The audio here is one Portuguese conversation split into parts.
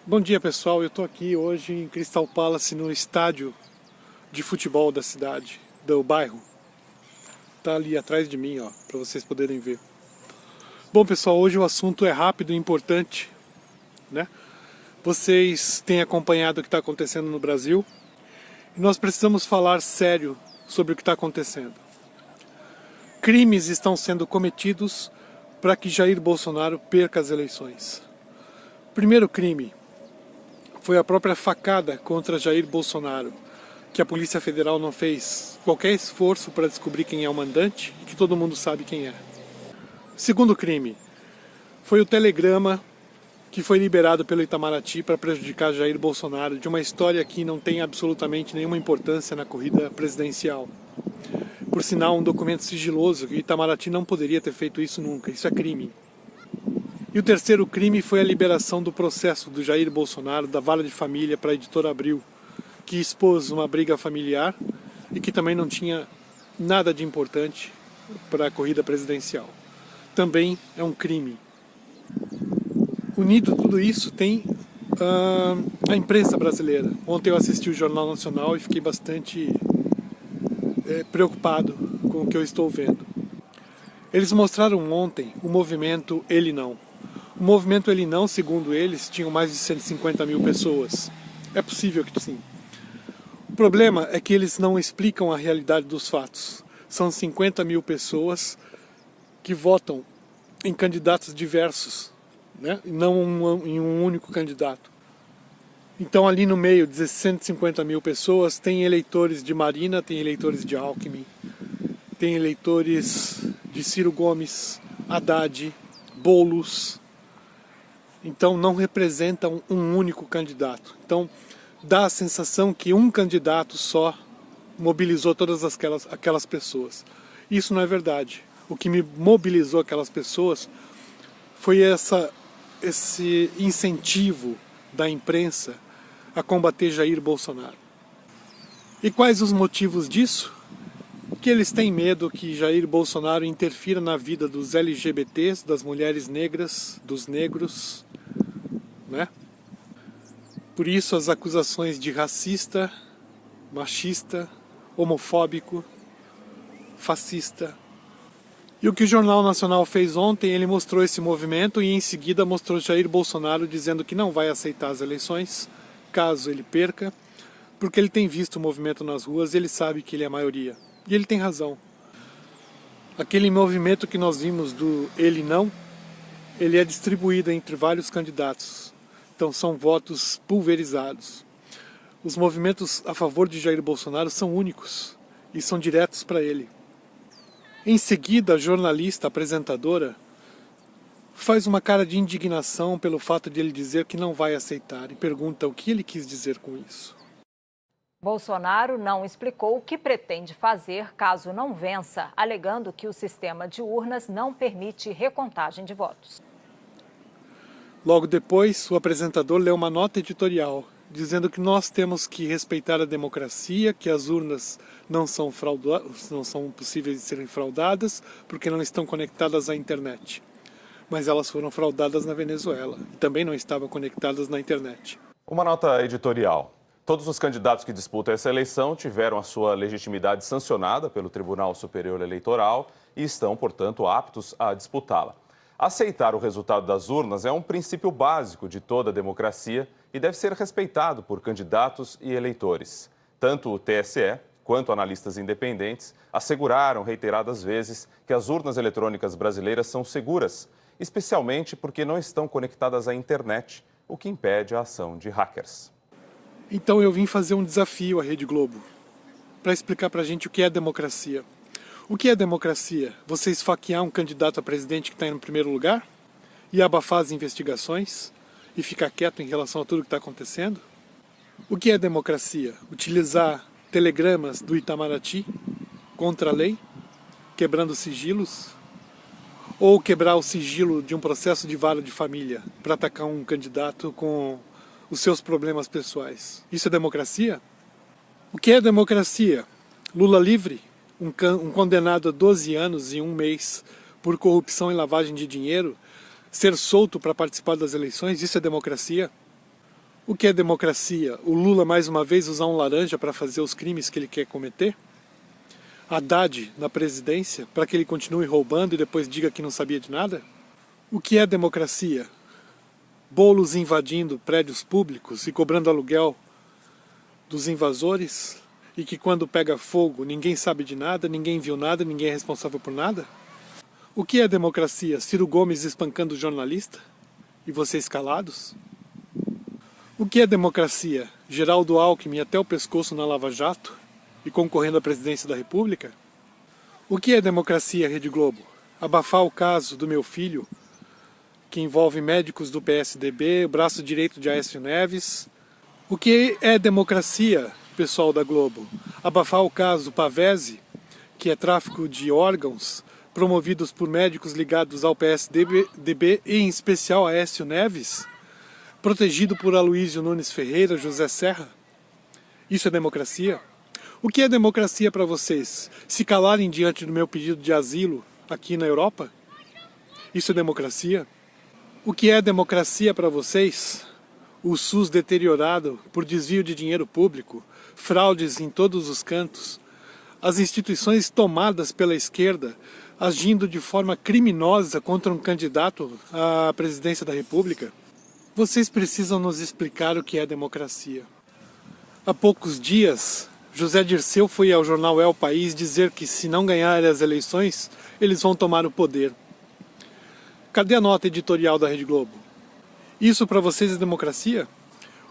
Bom dia, pessoal, eu estou aqui hoje em Crystal Palace, no estádio de futebol da cidade, do bairro. Tá ali atrás de mim, ó, para vocês poderem ver. Bom, pessoal, hoje o assunto é rápido e importante, né? Vocês têm acompanhado o que está acontecendo no Brasil e nós precisamos falar sério sobre o que está acontecendo. Crimes estão sendo cometidos para que Jair Bolsonaro perca as eleições. Primeiro crime foi a própria facada contra Jair Bolsonaro, que a Polícia Federal não fez qualquer esforço para descobrir quem é o mandante e que todo mundo sabe quem é. Segundo crime foi o telegrama que foi liberado pelo Itamaraty para prejudicar Jair Bolsonaro, de uma história que não tem absolutamente nenhuma importância na corrida presidencial. Por sinal, um documento sigiloso, que o Itamaraty não poderia ter feito isso nunca, isso é crime. E o terceiro crime foi a liberação do processo do Jair Bolsonaro, da Vara de Família, para a Editora Abril, que expôs uma briga familiar e que também não tinha nada de importante para a corrida presidencial. Também é um crime. Unido tudo isso tem a imprensa brasileira. Ontem eu assisti o Jornal Nacional e fiquei bastante preocupado com o que eu estou vendo. Eles mostraram ontem o movimento Ele Não. O movimento Ele Não, segundo eles, tinham mais de 150 mil pessoas. É possível que sim. O problema é que eles não explicam a realidade dos fatos. São 50 mil pessoas que votam em candidatos diversos, né? E não em um único candidato. Então ali no meio de 150 mil pessoas tem eleitores de Marina, tem eleitores de Alckmin, tem eleitores de Ciro Gomes, Haddad, Boulos. Então não representam um único candidato. Então dá a sensação que um candidato só mobilizou todas aquelas pessoas. Isso não é verdade. O que me mobilizou aquelas pessoas foi esse incentivo da imprensa a combater Jair Bolsonaro. E quais os motivos disso? Que eles têm medo que Jair Bolsonaro interfira na vida dos LGBTs, das mulheres negras, dos negros, né? Por isso as acusações de racista, machista, homofóbico, fascista. E o que o Jornal Nacional fez ontem, ele mostrou esse movimento e em seguida mostrou Jair Bolsonaro dizendo que não vai aceitar as eleições, caso ele perca, porque ele tem visto o movimento nas ruas e ele sabe que ele é a maioria. E ele tem razão. Aquele movimento que nós vimos do Ele Não, ele é distribuído entre vários candidatos. Então são votos pulverizados. Os movimentos a favor de Jair Bolsonaro são únicos e são diretos para ele. Em seguida, a jornalista, apresentadora, faz uma cara de indignação pelo fato de ele dizer que não vai aceitar e pergunta o que ele quis dizer com isso. Bolsonaro não explicou o que pretende fazer caso não vença, alegando que o sistema de urnas não permite recontagem de votos. Logo depois, o apresentador leu uma nota editorial dizendo que nós temos que respeitar a democracia, que as urnas não são possíveis de serem fraudadas porque não estão conectadas à internet. Mas elas foram fraudadas na Venezuela e também não estavam conectadas na internet. Uma nota editorial. Todos os candidatos que disputam essa eleição tiveram a sua legitimidade sancionada pelo Tribunal Superior Eleitoral e estão, portanto, aptos a disputá-la. Aceitar o resultado das urnas é um princípio básico de toda a democracia e deve ser respeitado por candidatos e eleitores. Tanto o TSE quanto analistas independentes asseguraram reiteradas vezes que as urnas eletrônicas brasileiras são seguras, especialmente porque não estão conectadas à internet, o que impede a ação de hackers. Então eu vim fazer um desafio à Rede Globo para explicar para a gente o que é democracia. O que é democracia? Você esfaquear um candidato a presidente que está em primeiro lugar e abafar as investigações e ficar quieto em relação a tudo que está acontecendo? O que é democracia? Utilizar telegramas do Itamaraty contra a lei, quebrando sigilos? Ou quebrar o sigilo de um processo de vara de família para atacar um candidato com os seus problemas pessoais? Isso é democracia? O que é democracia? Lula livre? Um condenado a 12 anos e 1 mês por corrupção e lavagem de dinheiro ser solto para participar das eleições? Isso é democracia? O que é democracia? O Lula mais uma vez usar um laranja para fazer os crimes que ele quer cometer? Haddad na presidência para que ele continue roubando e depois diga que não sabia de nada? O que é democracia? Boulos invadindo prédios públicos e cobrando aluguel dos invasores e que quando pega fogo ninguém sabe de nada, ninguém viu nada, ninguém é responsável por nada? O que é democracia? Ciro Gomes espancando jornalista e vocês calados? O que é democracia? Geraldo Alckmin até o pescoço na Lava Jato e concorrendo à presidência da República? O que é democracia, Rede Globo? Abafar o caso do meu filho, que envolve médicos do PSDB, o braço direito de Aécio Neves. O que é democracia, pessoal da Globo? Abafar o caso Pavese, que é tráfico de órgãos promovidos por médicos ligados ao PSDB e em especial a Aécio Neves, protegido por Aloysio Nunes Ferreira, José Serra? Isso é democracia? O que é democracia para vocês? Se calarem diante do meu pedido de asilo aqui na Europa? Isso é democracia? O que é democracia para vocês? O SUS deteriorado por desvio de dinheiro público, fraudes em todos os cantos, as instituições tomadas pela esquerda, agindo de forma criminosa contra um candidato à presidência da República? Vocês precisam nos explicar o que é democracia. Há poucos dias, José Dirceu foi ao jornal El País dizer que se não ganharem as eleições, eles vão tomar o poder. Cadê a nota editorial da Rede Globo? Isso para vocês é democracia?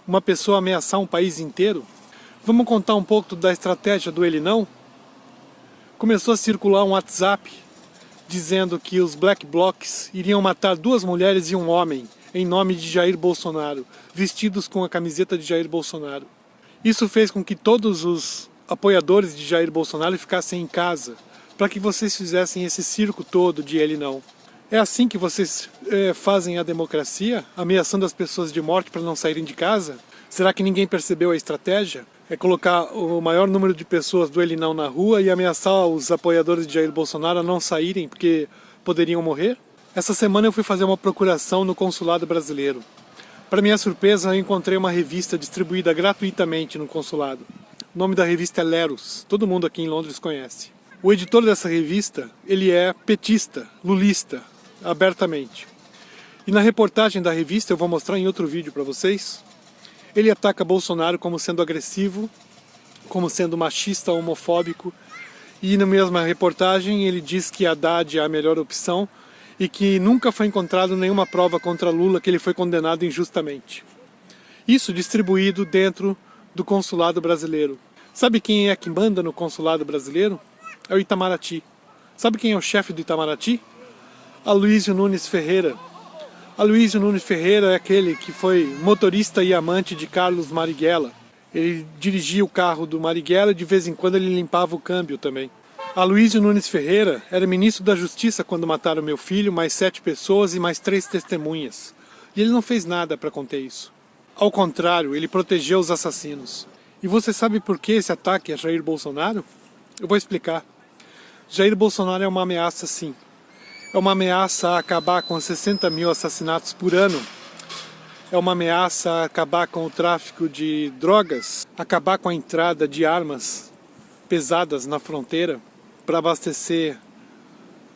Uma pessoa ameaçar um país inteiro? Vamos contar um pouco da estratégia do ele não? Começou a circular um WhatsApp dizendo que os Black Blocs iriam matar 2 mulheres e um homem em nome de Jair Bolsonaro, vestidos com a camiseta de Jair Bolsonaro. Isso fez com que todos os apoiadores de Jair Bolsonaro ficassem em casa, para que vocês fizessem esse circo todo de ele não. É assim que vocês fazem a democracia, ameaçando as pessoas de morte para não saírem de casa? Será que ninguém percebeu a estratégia? É colocar o maior número de pessoas do ele não na rua e ameaçar os apoiadores de Jair Bolsonaro a não saírem porque poderiam morrer? Essa semana eu fui fazer uma procuração no consulado brasileiro. Para minha surpresa, eu encontrei uma revista distribuída gratuitamente no consulado. O nome da revista é Leros, todo mundo aqui em Londres conhece. O editor dessa revista, ele é petista, lulista, abertamente. E na reportagem da revista, eu vou mostrar em outro vídeo para vocês, ele ataca Bolsonaro como sendo agressivo, como sendo machista, homofóbico, e na mesma reportagem ele diz que Haddad é a melhor opção e que nunca foi encontrado nenhuma prova contra Lula, que ele foi condenado injustamente. Isso distribuído dentro do consulado brasileiro. Sabe quem é que manda no consulado brasileiro? É o Itamaraty. Sabe quem é o chefe do Itamaraty? Aloysio Nunes Ferreira. Aloysio Nunes Ferreira é aquele que foi motorista e amante de Carlos Marighella. Ele dirigia o carro do Marighella e de vez em quando ele limpava o câmbio também. Aloysio Nunes Ferreira era ministro da Justiça quando mataram meu filho, mais 7 pessoas e mais 3 testemunhas. E ele não fez nada para conter isso. Ao contrário, ele protegeu os assassinos. E você sabe por que esse ataque a Jair Bolsonaro? Eu vou explicar. Jair Bolsonaro é uma ameaça, sim. É uma ameaça a acabar com 60 mil assassinatos por ano. É uma ameaça a acabar com o tráfico de drogas, acabar com a entrada de armas pesadas na fronteira para abastecer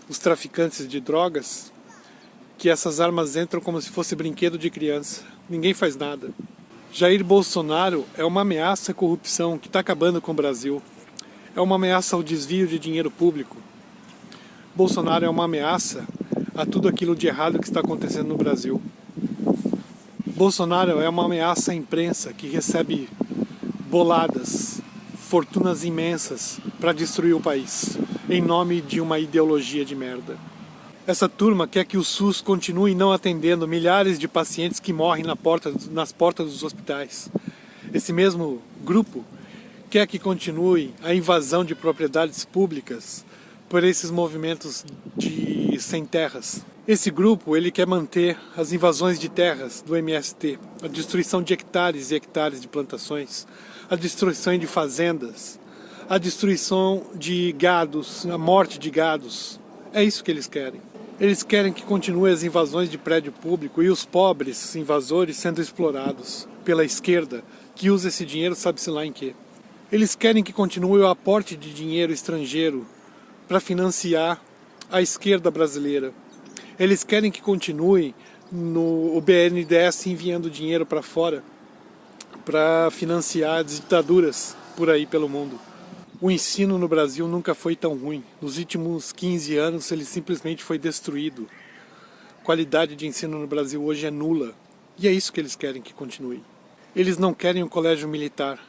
os traficantes de drogas, que essas armas entram como se fosse brinquedo de criança. Ninguém faz nada. Jair Bolsonaro é uma ameaça à corrupção que está acabando com o Brasil. É uma ameaça ao desvio de dinheiro público. Bolsonaro é uma ameaça a tudo aquilo de errado que está acontecendo no Brasil. Bolsonaro é uma ameaça à imprensa que recebe boladas, fortunas imensas para destruir o país, em nome de uma ideologia de merda. Essa turma quer que o SUS continue não atendendo milhares de pacientes que morrem nas portas dos hospitais. Esse mesmo grupo quer que continue a invasão de propriedades públicas por esses movimentos de sem terras. Esse grupo ele quer manter as invasões de terras do MST, a destruição de hectares e hectares de plantações, a destruição de fazendas, a destruição de gados, a morte de gados. É isso que eles querem. Eles querem que continue as invasões de prédio público e os pobres invasores sendo explorados. pela esquerda que usa esse dinheiro sabe-se lá em quê. Eles querem que continue o aporte de dinheiro estrangeiro para financiar a esquerda brasileira. Eles querem que continue o BNDES enviando dinheiro para fora para financiar ditaduras por aí pelo mundo. O ensino no Brasil nunca foi tão ruim. Nos últimos 15 anos ele simplesmente foi destruído. A qualidade de ensino no Brasil hoje é nula. E é isso que eles querem que continue. Eles não querem um colégio militar,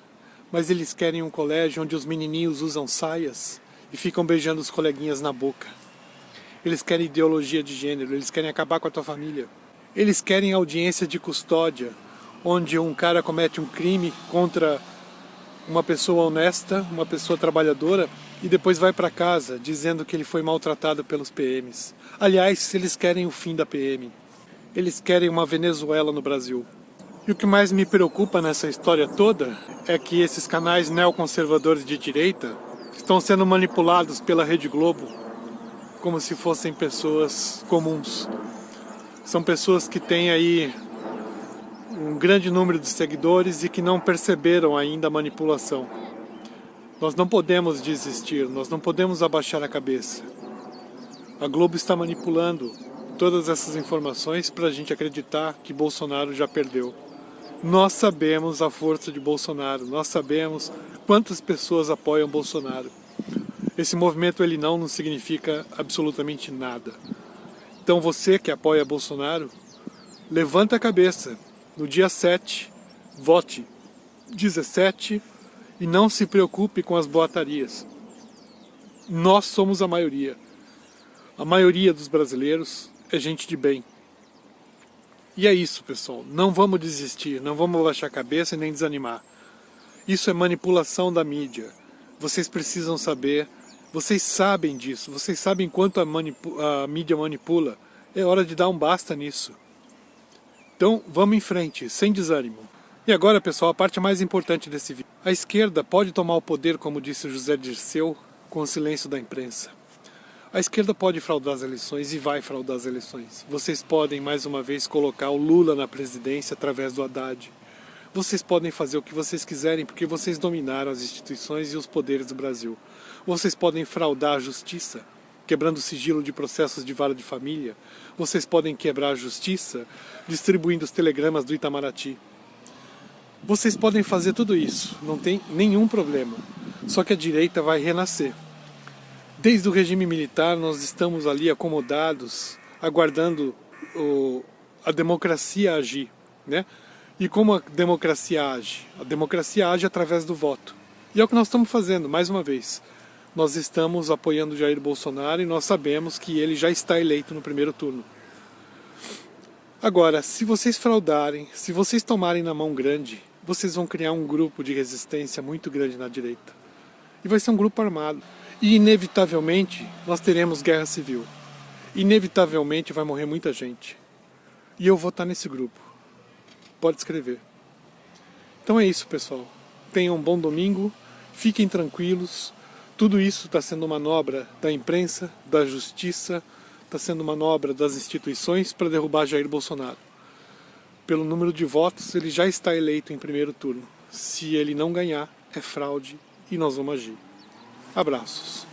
mas eles querem um colégio onde os menininhos usam saias e ficam beijando os coleguinhas na boca. Eles querem ideologia de gênero, eles querem acabar com a tua família. Eles querem audiência de custódia, onde um cara comete um crime contra uma pessoa honesta, uma pessoa trabalhadora, e depois vai para casa dizendo que ele foi maltratado pelos PMs. Aliás, eles querem o fim da PM. Eles querem uma Venezuela no Brasil. E o que mais me preocupa nessa história toda é que esses canais neoconservadores de direita estão sendo manipulados pela Rede Globo como se fossem pessoas comuns. São pessoas que têm aí um grande número de seguidores e que não perceberam ainda a manipulação. Nós não podemos desistir, nós não podemos abaixar a cabeça. A Globo está manipulando todas essas informações para a gente acreditar que Bolsonaro já perdeu. Nós sabemos a força de Bolsonaro, nós sabemos quantas pessoas apoiam Bolsonaro. Esse movimento ele não significa absolutamente nada. Então você que apoia Bolsonaro, levanta a cabeça. No dia 7, vote 17 e não se preocupe com as boatarias. Nós somos a maioria. A maioria dos brasileiros é gente de bem. E é isso, pessoal. Não vamos desistir, não vamos abaixar a cabeça e nem desanimar. Isso é manipulação da mídia. Vocês precisam saber, vocês sabem disso, vocês sabem quanto a mídia manipula. É hora de dar um basta nisso. Então, vamos em frente, sem desânimo. E agora, pessoal, a parte mais importante desse vídeo. A esquerda pode tomar o poder, como disse José Dirceu, com o silêncio da imprensa. A esquerda pode fraudar as eleições e vai fraudar as eleições. Vocês podem, mais uma vez, colocar o Lula na presidência através do Haddad. Vocês podem fazer o que vocês quiserem porque vocês dominaram as instituições e os poderes do Brasil. Vocês podem fraudar a justiça, quebrando o sigilo de processos de vara de família. Vocês podem quebrar a justiça, distribuindo os telegramas do Itamaraty. Vocês podem fazer tudo isso, não tem nenhum problema. Só que a direita vai renascer. Desde o regime militar nós estamos ali acomodados, aguardando a democracia agir, né? E como a democracia age? A democracia age através do voto. E é o que nós estamos fazendo, mais uma vez. Nós estamos apoiando Jair Bolsonaro e nós sabemos que ele já está eleito no primeiro turno. Agora, se vocês fraudarem, se vocês tomarem na mão grande, vocês vão criar um grupo de resistência muito grande na direita. E vai ser um grupo armado. E inevitavelmente nós teremos guerra civil. Inevitavelmente vai morrer muita gente. E eu vou estar nesse grupo. Pode escrever. Então é isso, pessoal. Tenham um bom domingo, fiquem tranquilos. Tudo isso está sendo manobra da imprensa, da justiça, está sendo manobra das instituições para derrubar Jair Bolsonaro. Pelo número de votos, ele já está eleito em primeiro turno. Se ele não ganhar, é fraude e nós vamos agir. Abraços.